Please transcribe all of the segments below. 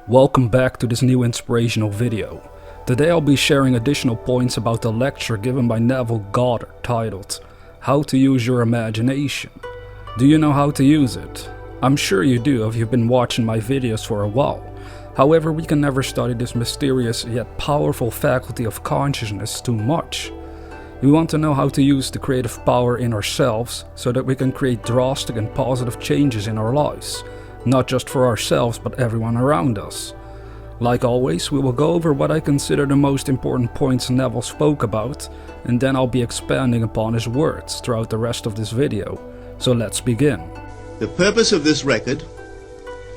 Welcome back to this new inspirational video. Today I'll be sharing additional points about the lecture given by Neville Goddard titled, How to Use Your Imagination. Do you know how to use it? I'm sure you do if you've been watching my videos for a while. However, we can never study this mysterious yet powerful faculty of consciousness too much. We want to know how to use the creative power in ourselves so that we can create drastic and positive changes in our lives. Not just for ourselves, but everyone around us. Like always, we will go over what I consider the most important points Neville spoke about, and then I'll be expanding upon his words throughout the rest of this video. So let's begin. The purpose of this record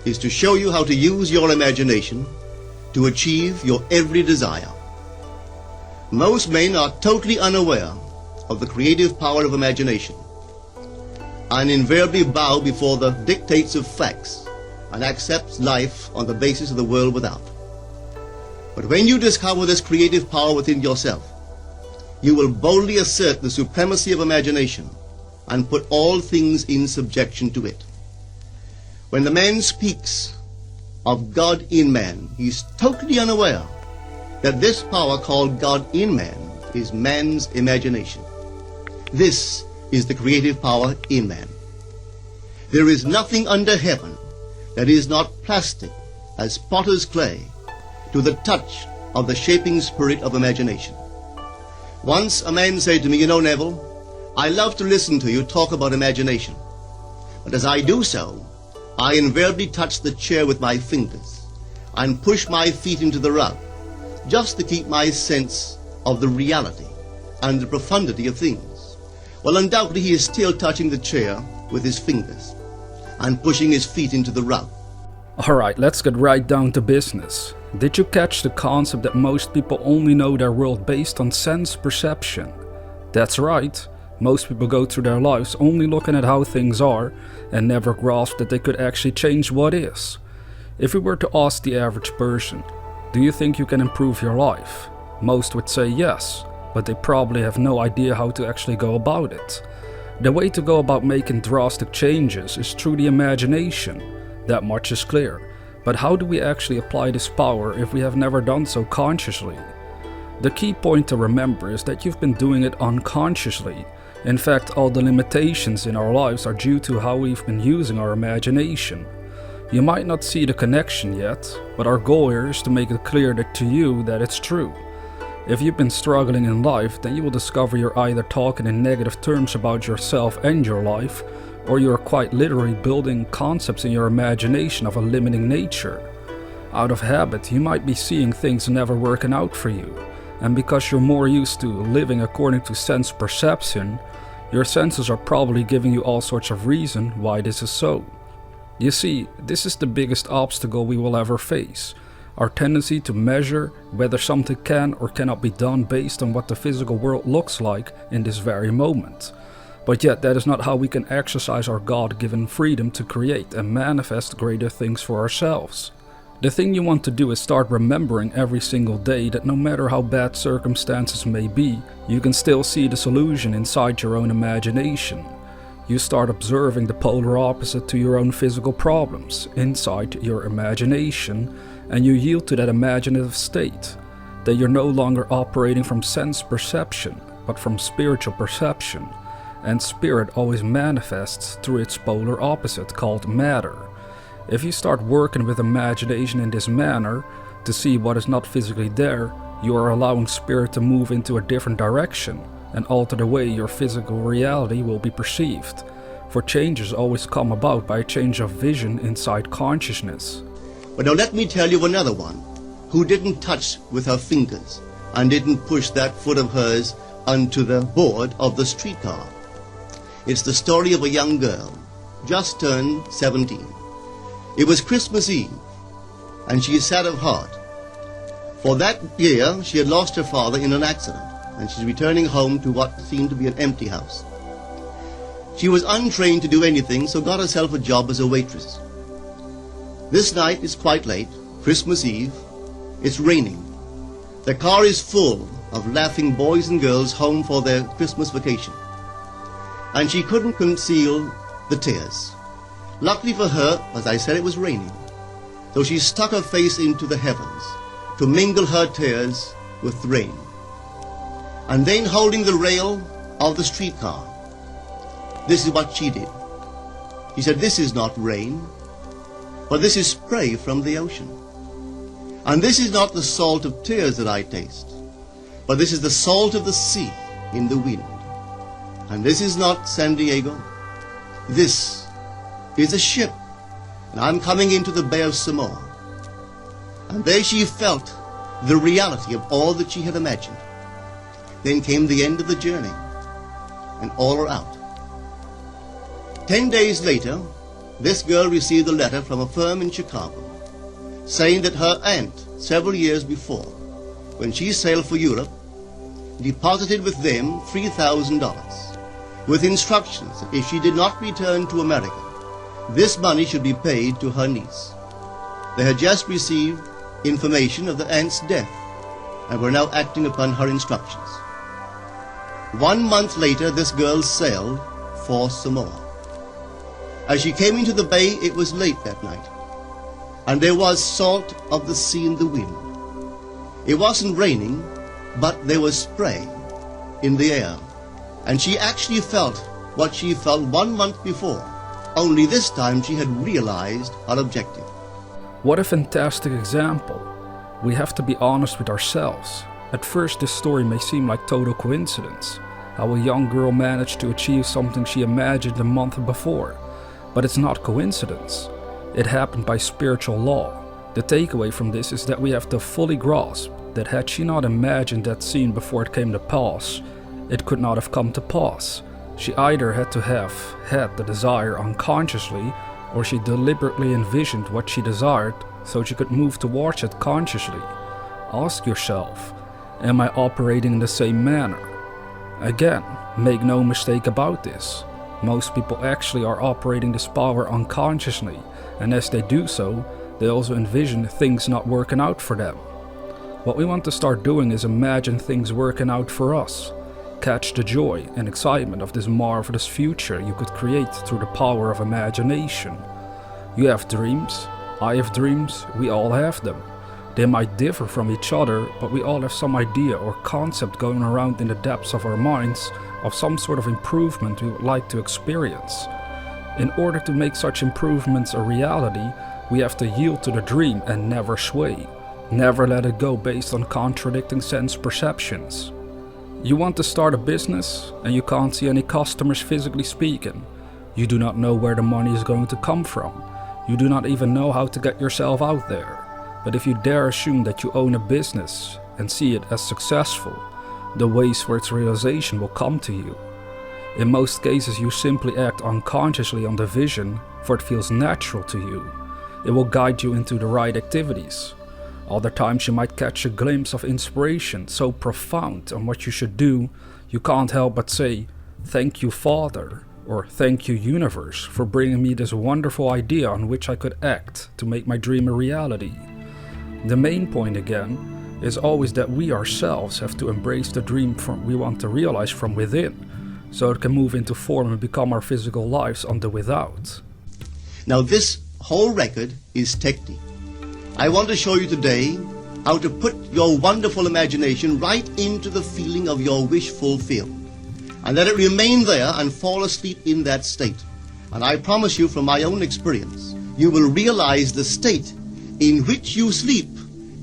is to show you how to use your imagination to achieve your every desire. Most men are totally unaware of the creative power of imagination and invariably bow before the dictates of facts and accept life on the basis of the world without. But when you discover this creative power within yourself, you will boldly assert the supremacy of imagination and put all things in subjection to it. When the man speaks of God in man, he is totally unaware that this power called God in man is man's imagination. This is the creative power in man. There is nothing under heaven that is not plastic as potter's clay to the touch of the shaping spirit of imagination. Once a man said to me, "You know, Neville, I love to listen to you talk about imagination. But as I do so, I invariably touch the chair with my fingers and push my feet into the rug just to keep my sense of the reality and the profundity of things." Well, undoubtedly he is still touching the chair with his fingers and pushing his feet into the rug. Alright, let's get right down to business. Did you catch the concept that most people only know their world based on sense perception? That's right. Most people go through their lives only looking at how things are and never grasp that they could actually change what is. If we were to ask the average person, do you think you can improve your life? Most would say yes, but they probably have no idea how to actually go about it. The way to go about making drastic changes is through the imagination. That much is clear. But how do we actually apply this power if we have never done so consciously? The key point to remember is that you've been doing it unconsciously. In fact, all the limitations in our lives are due to how we've been using our imagination. You might not see the connection yet, but our goal here is to make it clear to you that it's true. If you've been struggling in life, then you will discover you're either talking in negative terms about yourself and your life, or you're quite literally building concepts in your imagination of a limiting nature. Out of habit, you might be seeing things never working out for you, and because you're more used to living according to sense perception, your senses are probably giving you all sorts of reason why this is so. You see, this is the biggest obstacle we will ever face. Our tendency to measure whether something can or cannot be done based on what the physical world looks like in this very moment. But yet that is not how we can exercise our God-given freedom to create and manifest greater things for ourselves. The thing you want to do is start remembering every single day that no matter how bad circumstances may be, you can still see the solution inside your own imagination. You start observing the polar opposite to your own physical problems inside your imagination, and you yield to that imaginative state, that you're no longer operating from sense perception, but from spiritual perception, and spirit always manifests through its polar opposite called matter. If you start working with imagination in this manner, to see what is not physically there, you are allowing spirit to move into a different direction and alter the way your physical reality will be perceived. For changes always come about by a change of vision inside consciousness. But now let me tell you another one who didn't touch with her fingers and didn't push that foot of hers onto the board of the streetcar. It's the story of a young girl, just turned 17. It was Christmas Eve, and she is sad of heart. For that year, she had lost her father in an accident, and she's returning home to what seemed to be an empty house. She was untrained to do anything, so got herself a job as a waitress. This night is quite late, Christmas Eve. It's raining. The car is full of laughing boys and girls home for their Christmas vacation, and she couldn't conceal the tears. Luckily for her, as I said, it was raining. so she stuck her face into the heavens to mingle her tears with rain. And then, holding the rail of the streetcar, this is what she did. She said, "This is not rain, but this is spray from the ocean. And this is not the salt of tears that I taste, but this is the salt of the sea in the wind. And this is not San Diego. This is a ship, and I'm coming into the Bay of Samoa." And there she felt the reality of all that she had imagined. Then came the end of the journey, and all are out. 10 days later, this girl received a letter from a firm in Chicago saying that her aunt, several years before, when she sailed for Europe, deposited with them $3,000 with instructions that if she did not return to America, this money should be paid to her niece. They had just received information of the aunt's death and were now acting upon her instructions. 1 month later, this girl sailed for Samoa. As she came into the bay, it was late that night, and there was salt of the sea in the wind. It wasn't raining, but there was spray in the air, and she actually felt what she felt 1 month before, only this time she had realized her objective. What a fantastic example. We have to be honest with ourselves. At first, this story may seem like total coincidence, how a young girl managed to achieve something she imagined a month before. But it's not coincidence. It happened by spiritual law. The takeaway from this is that we have to fully grasp that had she not imagined that scene before it came to pass, it could not have come to pass. She either had to have had the desire unconsciously, or she deliberately envisioned what she desired so she could move towards it consciously. Ask yourself, am I operating in the same manner? Again, make no mistake about this. Most people actually are operating this power unconsciously, and as they do so, they also envision things not working out for them. What we want to start doing is imagine things working out for us. Catch the joy and excitement of this marvelous future you could create through the power of imagination. You have dreams, I have dreams, we all have them. They might differ from each other, but we all have some idea or concept going around in the depths of our minds of some sort of improvement we would like to experience. In order to make such improvements a reality, we have to yield to the dream and never sway. Never let it go based on contradicting sense perceptions. You want to start a business and you can't see any customers physically speaking. You do not know where the money is going to come from. You do not even know how to get yourself out there. But if you dare assume that you own a business and see it as successful, the ways for its realization will come to you. In most cases, you simply act unconsciously on the vision, for it feels natural to you. It will guide you into the right activities. Other times you might catch a glimpse of inspiration so profound on what you should do, you can't help but say, "Thank you, Father," or "Thank you, Universe, for bringing me this wonderful idea on which I could act to make my dream a reality." The main point again is always that we ourselves have to embrace the dream we want to realize from within, so it can move into form and become our physical lives on the without. Now this whole record is technique. I want to show you today how to put your wonderful imagination right into the feeling of your wish fulfilled, and let it remain there and fall asleep in that state. And I promise you from my own experience, you will realize the state in which you sleep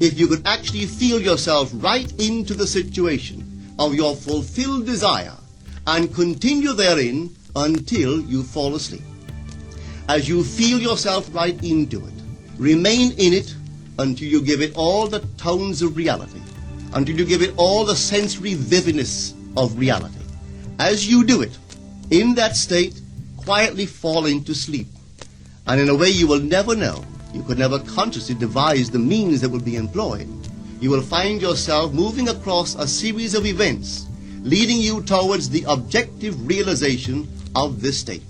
if you could actually feel yourself right into the situation of your fulfilled desire and continue therein until you fall asleep. As you feel yourself right into it, remain in it until you give it all the tones of reality, until you give it all the sensory vividness of reality. As you do it, in that state, quietly fall into sleep. And in a way you will never know, you could never consciously devise the means that will be employed, you will find yourself moving across a series of events, leading you towards the objective realization of this state.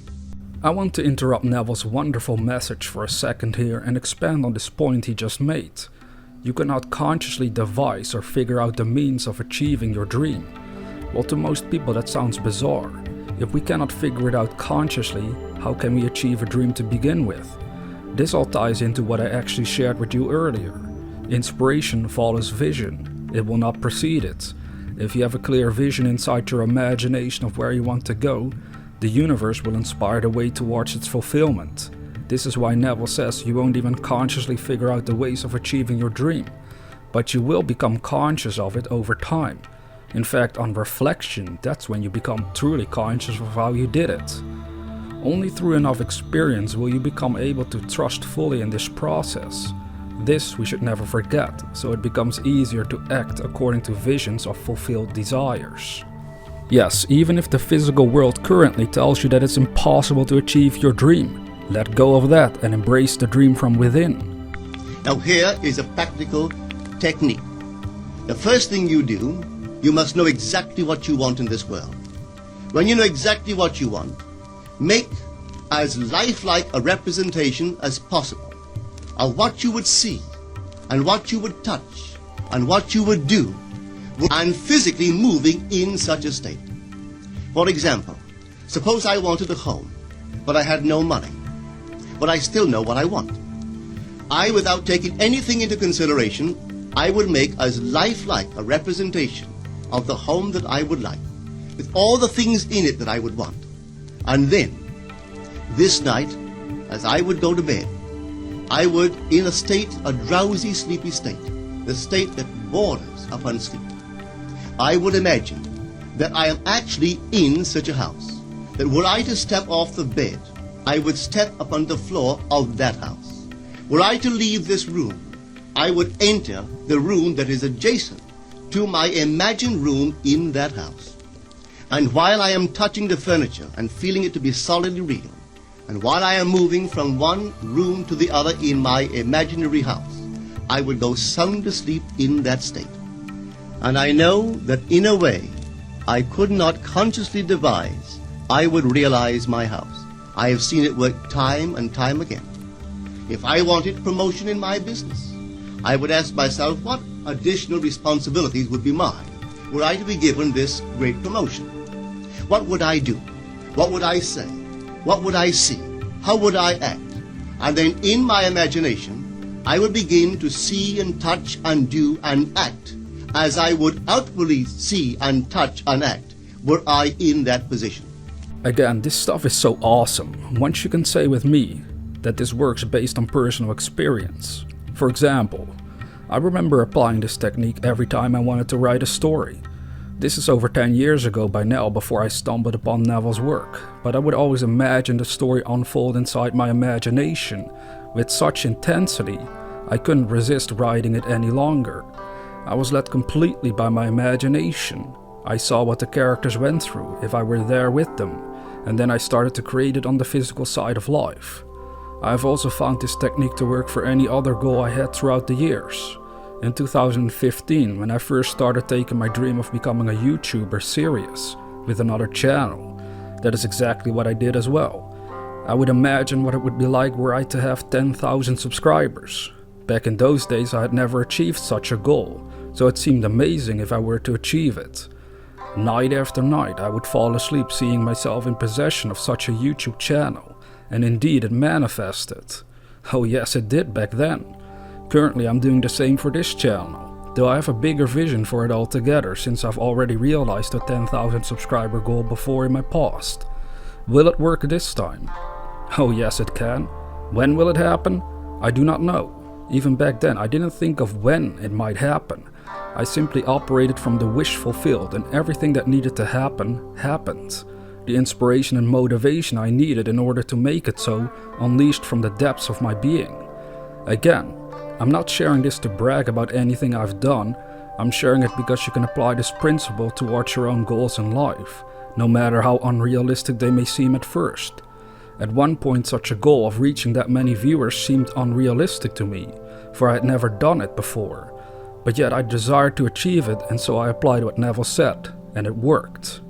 I want to interrupt Neville's wonderful message for a second here and expand on this point he just made. You cannot consciously devise or figure out the means of achieving your dream. Well, to most people that sounds bizarre. If we cannot figure it out consciously, how can we achieve a dream to begin with? This all ties into what I actually shared with you earlier. Inspiration follows vision. It will not precede it. If you have a clear vision inside your imagination of where you want to go, the universe will inspire the way towards its fulfillment. This is why Neville says you won't even consciously figure out the ways of achieving your dream, but you will become conscious of it over time. In fact, on reflection, that's when you become truly conscious of how you did it. Only through enough experience will you become able to trust fully in this process. This we should never forget, so it becomes easier to act according to visions of fulfilled desires. Yes, even if the physical world currently tells you that it's impossible to achieve your dream, let go of that and embrace the dream from within. Now here is a practical technique. The first thing you do, you must know exactly what you want in this world. When you know exactly what you want, make as lifelike a representation as possible of what you would see and what you would touch and what you would do and physically moving in such a state. For example, suppose I wanted a home, but I had no money, but I still know what I want. I, without taking anything into consideration, I would make as lifelike a representation of the home that I would like, with all the things in it that I would want. And then, this night, as I would go to bed, I would, in a state, a drowsy, sleepy state, the state that borders upon sleep, I would imagine that I am actually in such a house, that were I to step off the bed, I would step upon the floor of that house. Were I to leave this room, I would enter the room that is adjacent to my imagined room in that house. And while I am touching the furniture and feeling it to be solidly real, and while I am moving from one room to the other in my imaginary house, I would go sound asleep in that state. And I know that in a way I could not consciously devise, I would realize my house. I have seen it work time and time again. If I wanted promotion in my business, I would ask myself what additional responsibilities would be mine were I to be given this great promotion. What would I do? What would I say? What would I see? How would I act? And then in my imagination, I would begin to see and touch and do and act as I would outwardly see and touch and act were I in that position. Again, this stuff is so awesome. Once you can say with me that this works based on personal experience. For example, I remember applying this technique every time I wanted to write a story. This is over 10 years ago by now, before I stumbled upon Neville's work, but I would always imagine the story unfold inside my imagination with such intensity I couldn't resist writing it any longer. I was led completely by my imagination. I saw what the characters went through if I were there with them, and then I started to create it on the physical side of life. I've also found this technique to work for any other goal I had throughout the years. In 2015, when I first started taking my dream of becoming a YouTuber serious with another channel, that is exactly what I did as well. I would imagine what it would be like were I to have 10,000 subscribers. Back in those days I had never achieved such a goal, so it seemed amazing if I were to achieve it. Night after night I would fall asleep seeing myself in possession of such a YouTube channel, and indeed it manifested. Oh yes, it did back then. Currently I'm doing the same for this channel, though I have a bigger vision for it altogether since I've already realized the 10,000 subscriber goal before in my past. Will it work this time? Oh yes, it can. When will it happen? I do not know. Even back then I didn't think of when it might happen. I simply operated from the wish fulfilled, and everything that needed to happen, happened. The inspiration and motivation I needed in order to make it so unleashed from the depths of my being. Again, I'm not sharing this to brag about anything I've done. I'm sharing it because you can apply this principle towards your own goals in life, no matter how unrealistic they may seem at first. At one point, such a goal of reaching that many viewers seemed unrealistic to me, for I had never done it before. But yet I desired to achieve it, and so I applied what Neville said, and it worked.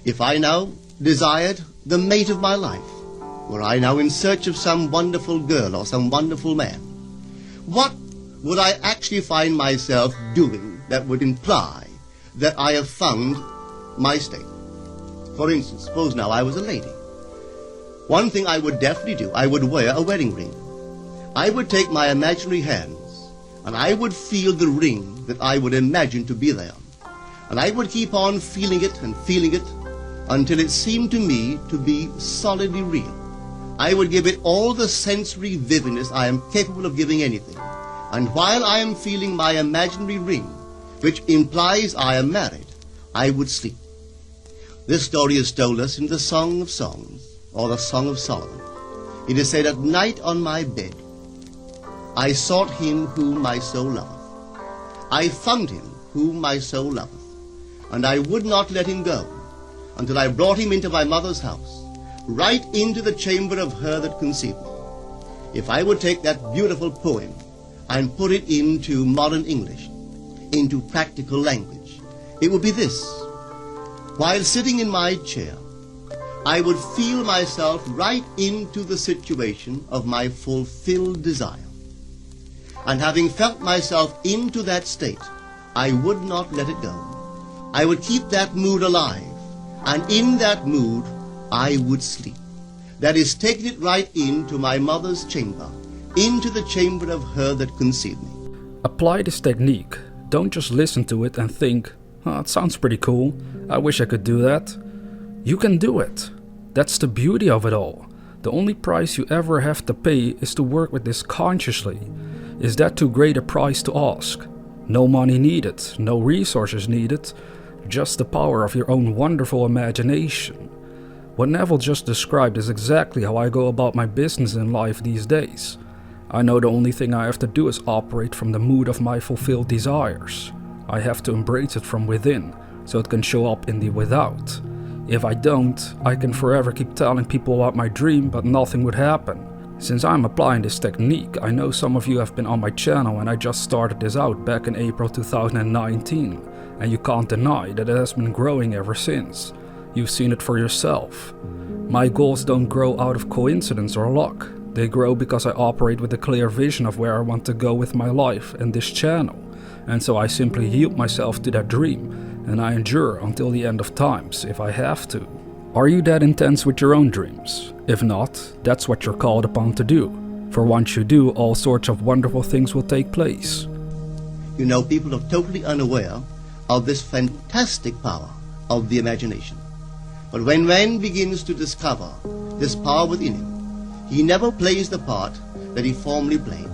If I now desired the mate of my life, were I now in search of some wonderful girl or some wonderful man, what would I actually find myself doing that would imply that I have found my state? For instance, suppose now I was a lady. One thing I would definitely do, I would wear a wedding ring. I would take my imaginary hands and I would feel the ring that I would imagine to be there. And I would keep on feeling it until it seemed to me to be solidly real. I would give it all the sensory vividness I am capable of giving anything. And while I am feeling my imaginary ring, which implies I am married, I would sleep. This story is told us in the Song of Songs, or the Song of Solomon. It is said, "At night on my bed, I sought him whom my soul loveth. I found him whom my soul loveth, and I would not let him go, until I brought him into my mother's house, right into the chamber of her that conceived me." If I would take that beautiful poem and put it into modern English, into practical language, it would be this. While sitting in my chair, I would feel myself right into the situation of my fulfilled desire. And having felt myself into that state, I would not let it go. I would keep that mood alive, and in that mood, I would sleep. That is, taking it right into my mother's chamber, into the chamber of her that conceived me. Apply this technique. Don't just listen to it and think, "Oh, it sounds pretty cool. I wish I could do that." You can do it. That's the beauty of it all. The only price you ever have to pay is to work with this consciously. Is that too great a price to ask? No money needed, no resources needed, just the power of your own wonderful imagination. What Neville just described is exactly how I go about my business in life these days. I know the only thing I have to do is operate from the mood of my fulfilled desires. I have to embrace it from within, so it can show up in the without. If I don't, I can forever keep telling people about my dream, but nothing would happen. Since I'm applying this technique, I know some of you have been on my channel when I just started this out back in April 2019, and you can't deny that it has been growing ever since. You've seen it for yourself. My goals don't grow out of coincidence or luck. They grow because I operate with a clear vision of where I want to go with my life and this channel. And so I simply yield myself to that dream, and I endure until the end of times if I have to. Are you that intense with your own dreams? If not, that's what you're called upon to do. For once you do, all sorts of wonderful things will take place. You know, people are totally unaware of this fantastic power of the imagination. But when man begins to discover this power within him, he never plays the part that he formerly played.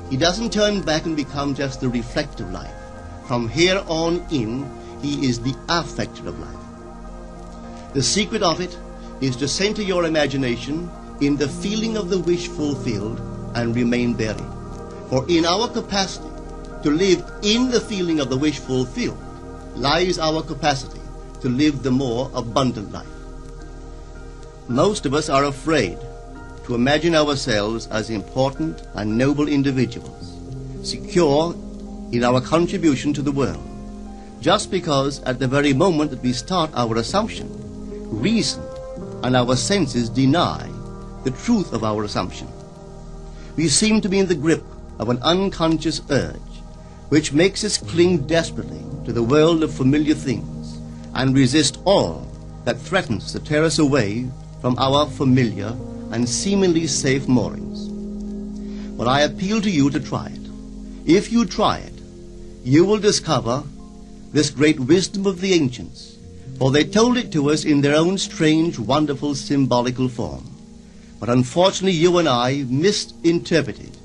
He doesn't turn back and become just the reflective life. From here on in, he is the affecter of life. The secret of it is to center your imagination in the feeling of the wish fulfilled and remain therein. For in our capacity to live in the feeling of the wish fulfilled lies our capacity to live the more abundant life. Most of us are afraid to imagine ourselves as important and noble individuals, secure in our contribution to the world, just because at the very moment that we start our assumption, reason and our senses deny the truth of our assumption. We seem to be in the grip of an unconscious urge, which makes us cling desperately to the world of familiar things and resist all that threatens to tear us away from our familiar and seemingly safe moorings. But I appeal to you to try it. If you try it, you will discover this great wisdom of the ancients, for they told it to us in their own strange, wonderful, symbolical form. But unfortunately, you and I misinterpreted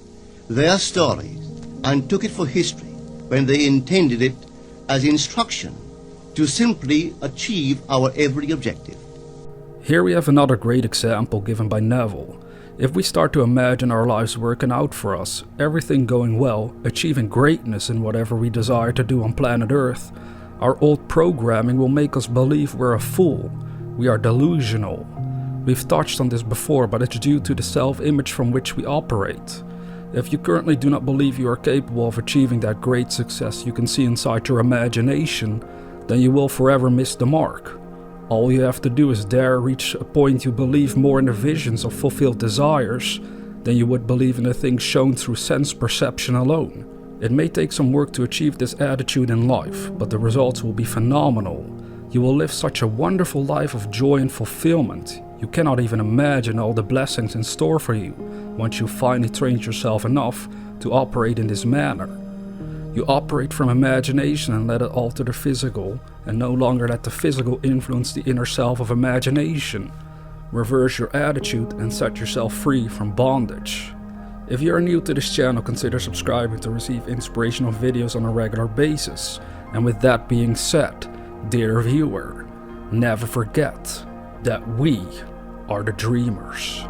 their stories and took it for history when they intended it as instruction to simply achieve our every objective. Here we have another great example given by Neville. If we start to imagine our lives working out for us, everything going well, achieving greatness in whatever we desire to do on planet Earth, our old programming will make us believe we're a fool. We are delusional. We've touched on this before, but it's due to the self-image from which we operate. If you currently do not believe you are capable of achieving that great success you can see inside your imagination, then you will forever miss the mark. All you have to do is dare reach a point you believe more in the visions of fulfilled desires than you would believe in the things shown through sense perception alone. It may take some work to achieve this attitude in life, but the results will be phenomenal. You will live such a wonderful life of joy and fulfillment. You cannot even imagine all the blessings in store for you once you finally trained yourself enough to operate in this manner. You operate from imagination and let it alter the physical, and no longer let the physical influence the inner self of imagination. Reverse your attitude and set yourself free from bondage. If you are new to this channel, consider subscribing to receive inspirational videos on a regular basis. And with that being said, dear viewer, never forget that we are the dreamers.